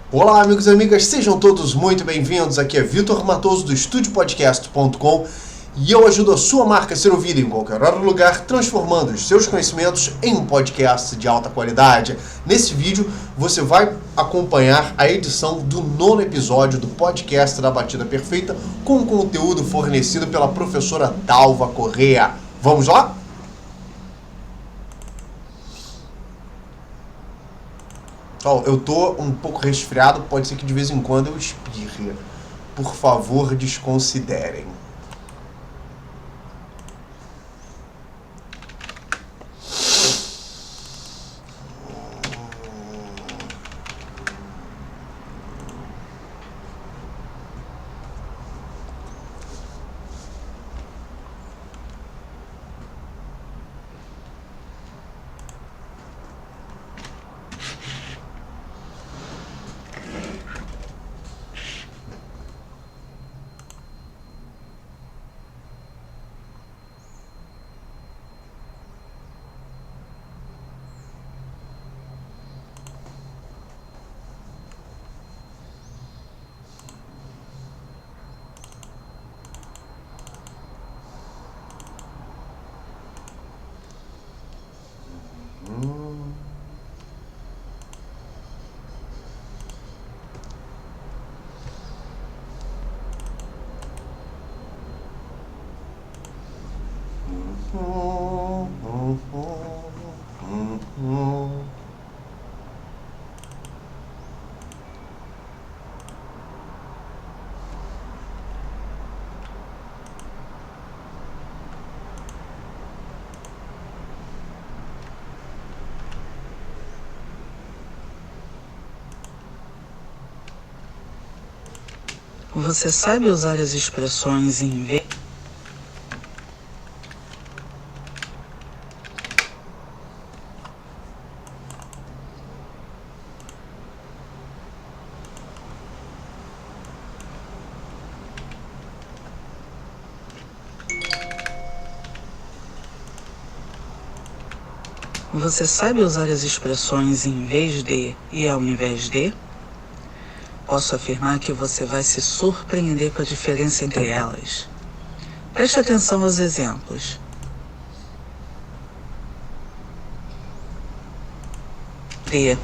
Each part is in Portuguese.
Olá, amigos e amigas, sejam todos muito bem-vindos. Aqui é Vitor Matoso do EstudioPodcast.com e eu ajudo a sua marca a ser ouvida em qualquer hora do lugar, transformando os seus conhecimentos em um podcast de alta qualidade. Nesse vídeo, você vai acompanhar a edição do 9º episódio do podcast da Batida Perfeita com conteúdo fornecido pela professora Dalva Correa. Vamos lá? Eu tô um pouco resfriado, pode ser que de vez em quando eu espirre. Por favor, desconsiderem. Você sabe usar as expressões em vez? Você sabe usar as expressões em vez de e ao invés de? Posso afirmar que você vai se surpreender com a diferença entre elas. Preste atenção aos exemplos. De.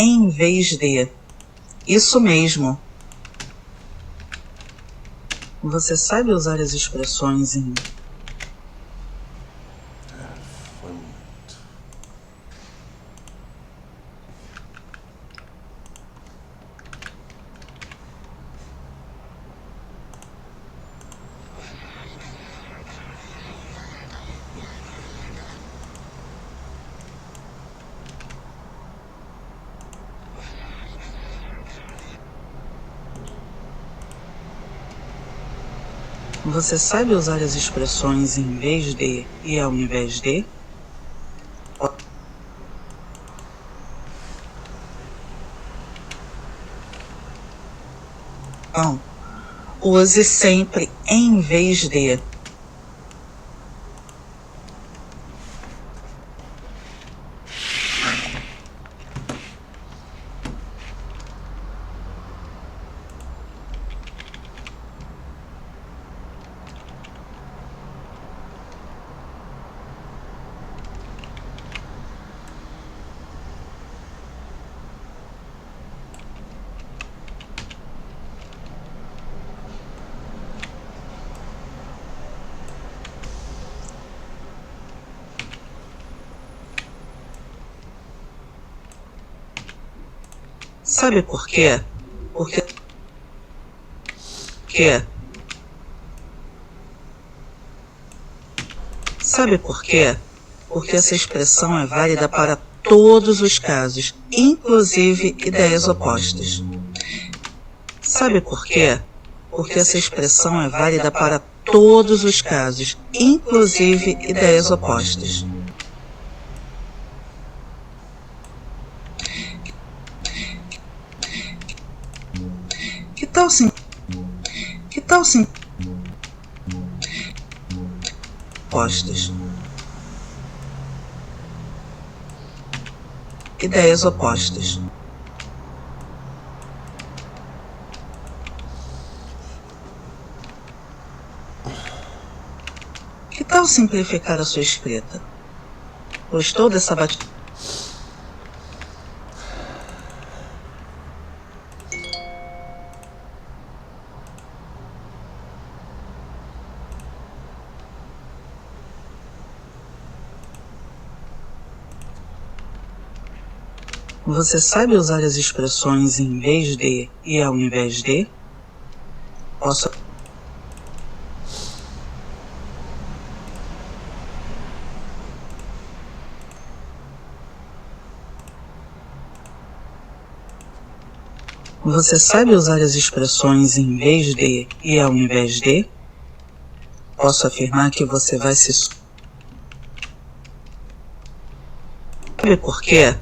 Em vez de. Isso mesmo. Você sabe usar as expressões em... Foi muito. Você sabe usar as expressões em vez de e ao invés de? Não. Use sempre em vez de. Sabe por quê? Porque Sabe por quê? Porque essa expressão é válida para todos os casos, inclusive ideias opostas. Sabe por quê? Porque essa expressão é válida para todos os casos, inclusive ideias opostas. Que tal sim? Opostas. Ideias opostas. Que tal simplificar a sua escrita? Gostou dessa batida? Você sabe usar as expressões em vez de e ao invés de? Posso... Você sabe usar as expressões em vez de e ao invés de? Posso afirmar que você vai se... Sabe por quê?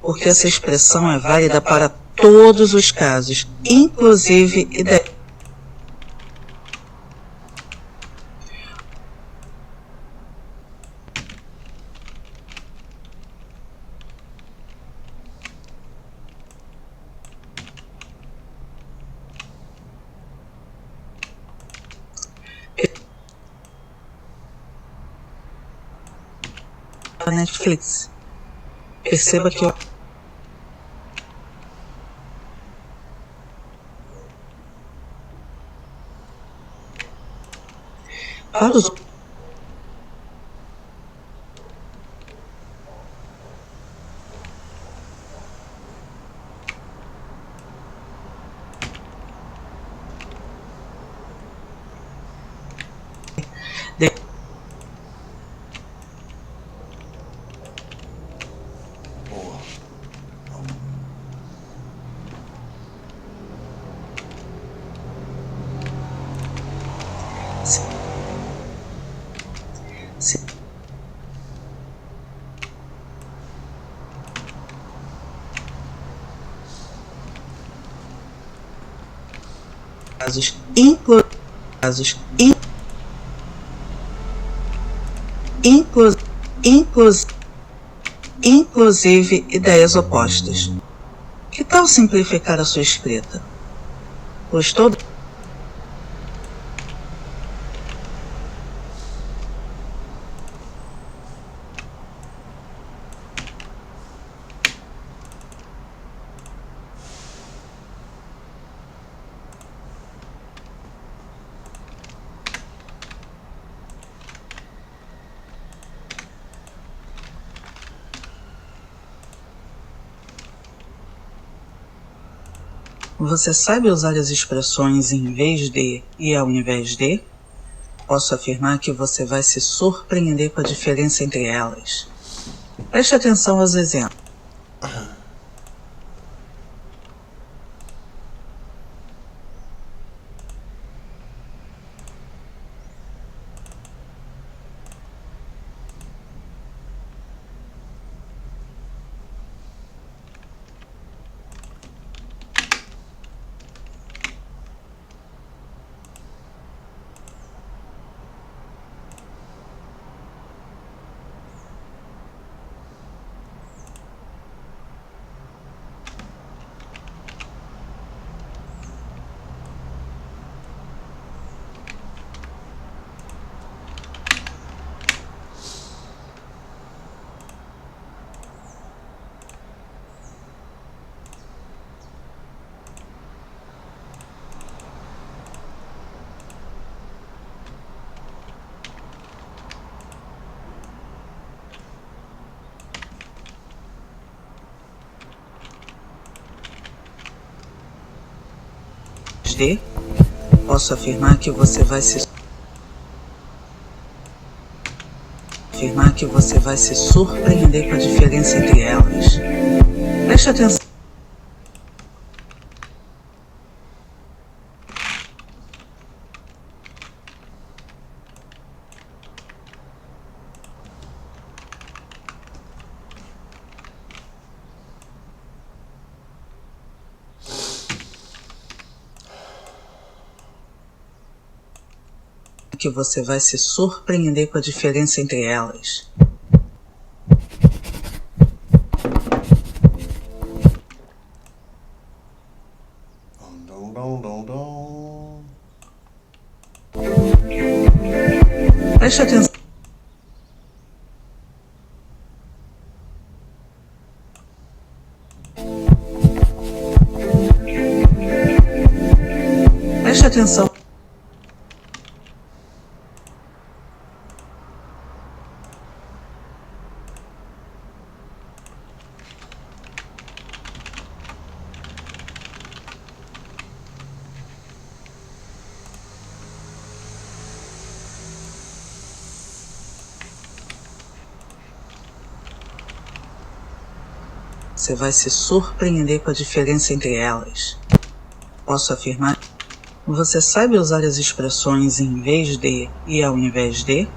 Porque essa expressão é válida para todos os casos, inclusive ideias. Netflix. Perceba que eu... Para os... inclusive ideias opostas. Que tal simplificar a sua escrita? Gostou? Você sabe usar as expressões em vez de e ao invés de? Posso afirmar que você vai se surpreender com a diferença entre elas. Preste atenção aos exemplos. Posso afirmar que você vai se afirmar que você vai se surpreender com a diferença entre elas. Preste atenção. Que você vai se surpreender com a diferença entre elas. Preste atenção. Preste atenção. Você vai se surpreender com a diferença entre elas. Posso afirmar? Você sabe usar as expressões em vez de e ao invés de?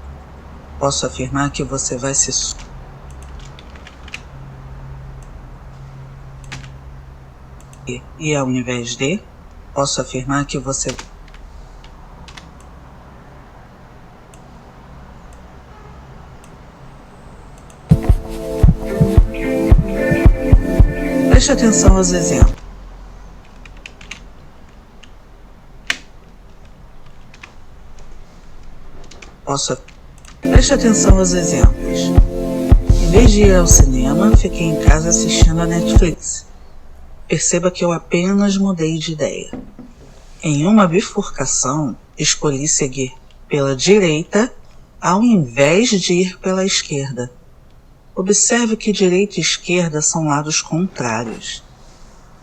Posso afirmar que você vai se e ao invés de? Posso afirmar que você Preste atenção aos exemplos. Preste atenção aos exemplos. Em vez de ir ao cinema, fiquei em casa assistindo a Netflix. Perceba que eu apenas mudei de ideia. Em uma bifurcação, escolhi seguir pela direita ao invés de ir pela esquerda. Observe que direita e esquerda são lados contrários.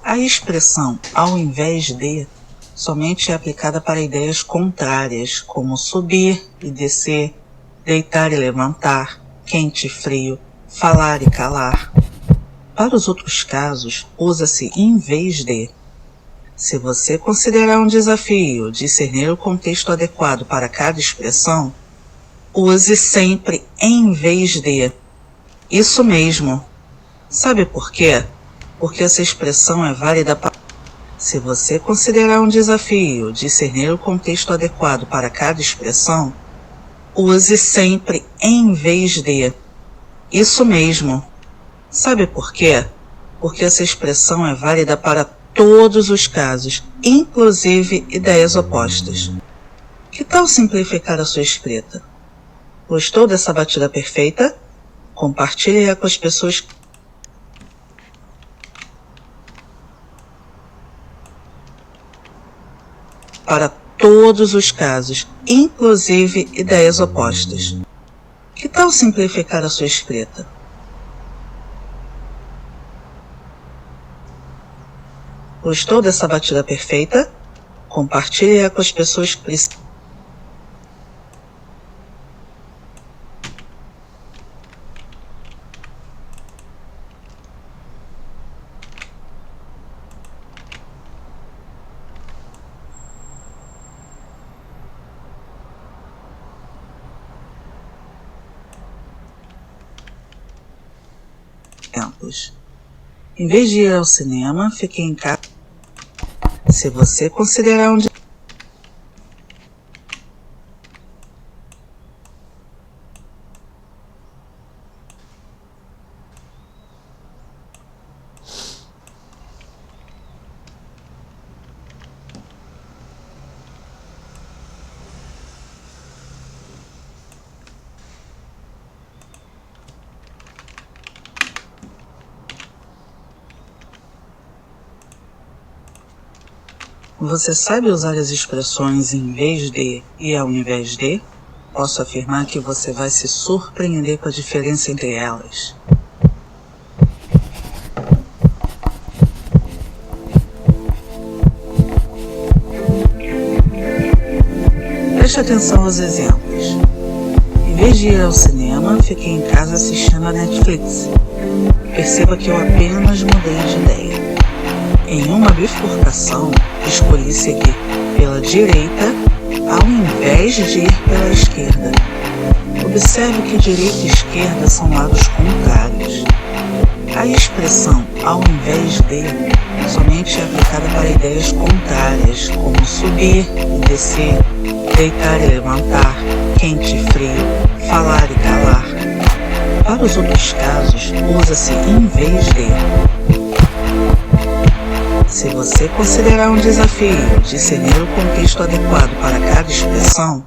A expressão ao invés de somente é aplicada para ideias contrárias, como subir e descer, deitar e levantar, quente e frio, falar e calar. Para os outros casos, usa-se em vez de. Se você considerar um desafio discernir o contexto adequado para cada expressão, use sempre em vez de. Isso mesmo. Sabe por quê? Porque essa expressão é válida para... Se você considerar um desafio discernir o contexto adequado para cada expressão, use sempre em vez de. Isso mesmo. Sabe por quê? Porque essa expressão é válida para todos os casos, inclusive ideias opostas. Que tal simplificar a sua escrita? Gostou dessa batida perfeita? Compartilhe-a com as pessoas. Para todos os casos, inclusive ideias opostas. Que tal simplificar a sua escrita? Gostou dessa batida perfeita? Compartilhe-a com as pessoas que precisam. Em vez de ir ao cinema, fiquei em casa. Se você considerar um... Você sabe usar as expressões em vez de e ao invés de? Posso afirmar que você vai se surpreender com a diferença entre elas. Preste atenção aos exemplos. Em vez de ir ao cinema, cinema, fiquei em casa assistindo a Netflix. Perceba que eu apenas mudei de ideia. Em uma bifurcação, escolhi seguir pela direita ao invés de ir pela esquerda. Observe que direita e esquerda são lados contrários. A expressão ao invés de somente é aplicada para ideias contrárias, como subir e descer, deitar e levantar, quente e frio, falar e calar. Para os outros casos, usa-se em vez de. Se você considerar um desafio discernir o contexto adequado para cada expressão,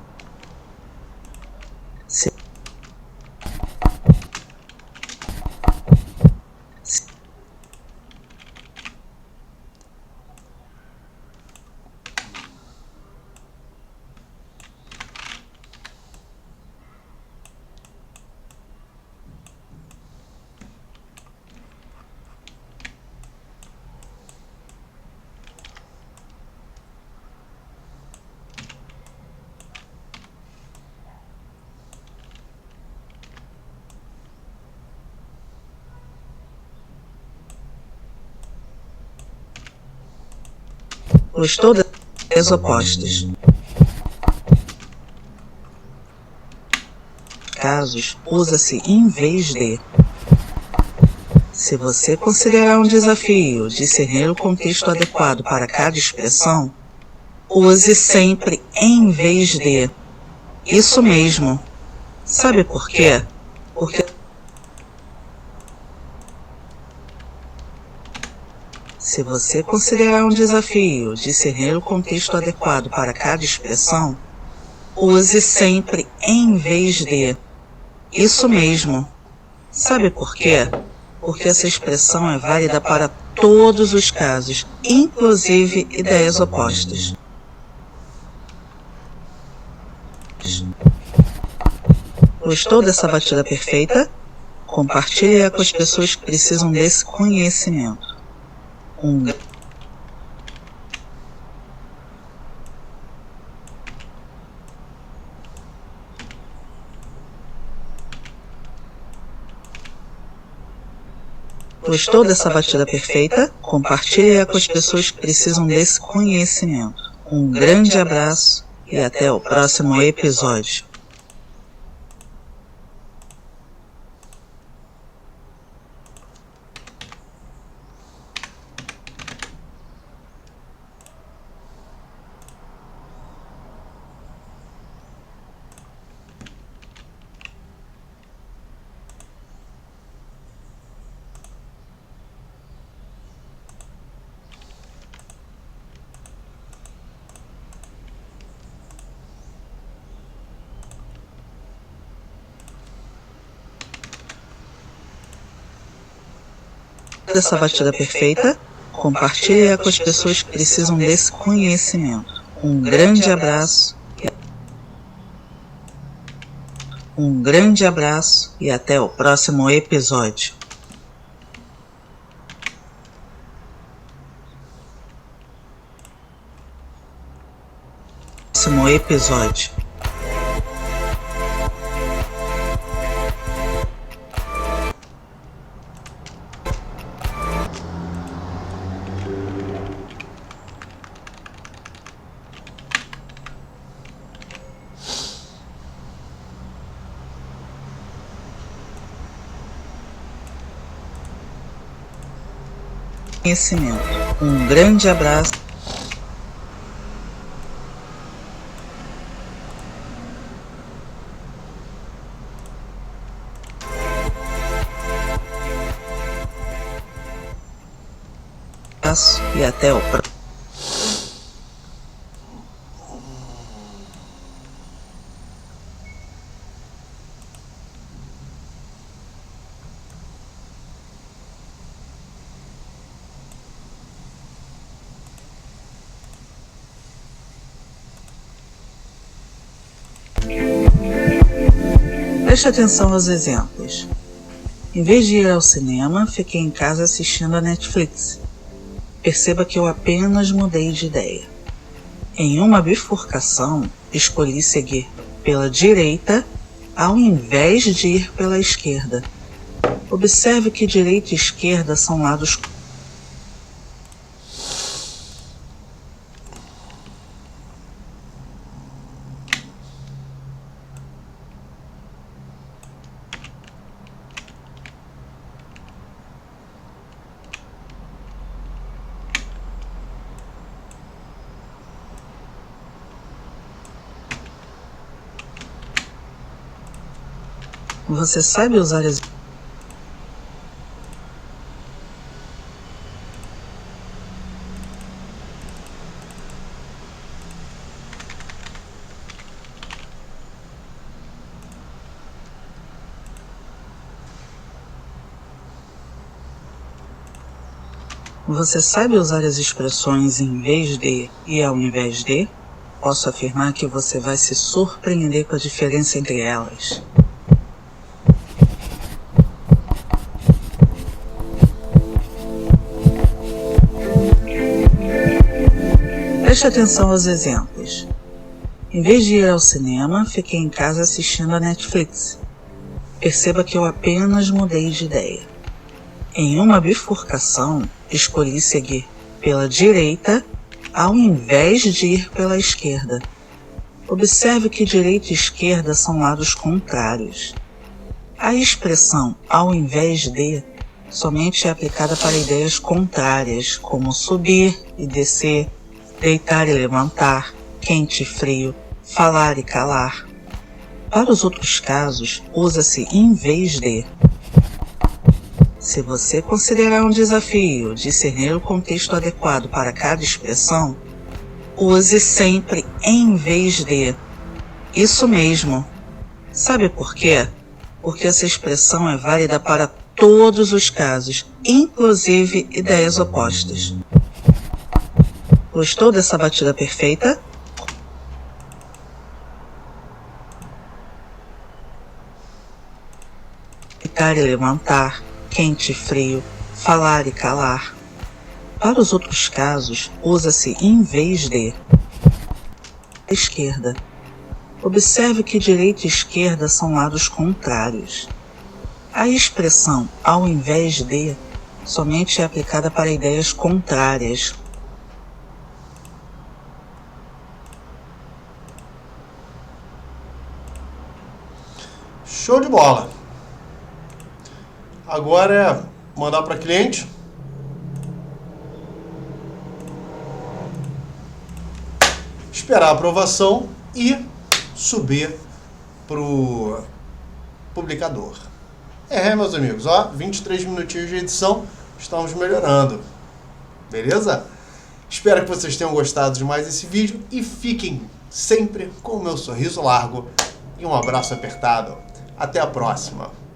gostou das opostas. Casos, usa-se em vez de. Se você considerar um desafio discernir o contexto adequado para cada expressão, use sempre em vez de. Isso mesmo. Sabe por quê? Se você considerar um desafio discernir o contexto adequado para cada expressão, use sempre em vez de. Isso mesmo. Sabe por quê? Porque essa expressão é válida para todos os casos, inclusive ideias opostas. Gostou dessa batida perfeita? Compartilhe-a com as pessoas que precisam desse conhecimento. Gostou dessa batida perfeita? Compartilhe-a com as pessoas que precisam desse conhecimento. Um grande abraço e até o próximo episódio. Dessa batida perfeita, compartilhe-a com as pessoas que precisam desse conhecimento. Um grande abraço e até o próximo episódio. Um grande abraço. E até o próximo. Preste atenção aos exemplos. Em vez de ir ao cinema, fiquei em casa assistindo a Netflix. Perceba que eu apenas mudei de ideia. Em uma bifurcação, escolhi seguir pela direita ao invés de ir pela esquerda. Observe que direita e esquerda são lados. Você sabe usar as... Você sabe usar as expressões em vez de e ao invés de? Posso afirmar que você vai se surpreender com a diferença entre elas. Preste atenção aos exemplos. Em vez de ir ao cinema, fiquei em casa assistindo a Netflix. Perceba que eu apenas mudei de ideia. Em uma bifurcação, escolhi seguir pela direita ao invés de ir pela esquerda. Observe que direita e esquerda são lados contrários. A expressão ao invés de somente é aplicada para ideias contrárias, como subir e descer, deitar e levantar, quente e frio, falar e calar. Para os outros casos, usa-se em vez de. Se você considerar um desafio discernir o contexto adequado para cada expressão, use sempre em vez de. Isso mesmo. Sabe por quê? Porque essa expressão é válida para todos os casos, inclusive ideias opostas. Gostou dessa batida perfeita? Deitar e levantar, quente e frio, falar e calar. Para os outros casos, usa-se em vez de. Esquerda. Observe que direita e esquerda são lados contrários. A expressão ao invés de somente é aplicada para ideias contrárias. Show de bola! Agora é mandar para cliente. Esperar a aprovação e subir para o publicador. Meus amigos, 23 minutinhos de edição, estamos melhorando. Beleza? Espero que vocês tenham gostado de mais esse vídeo e fiquem sempre com o meu sorriso largo e um abraço apertado. Até a próxima!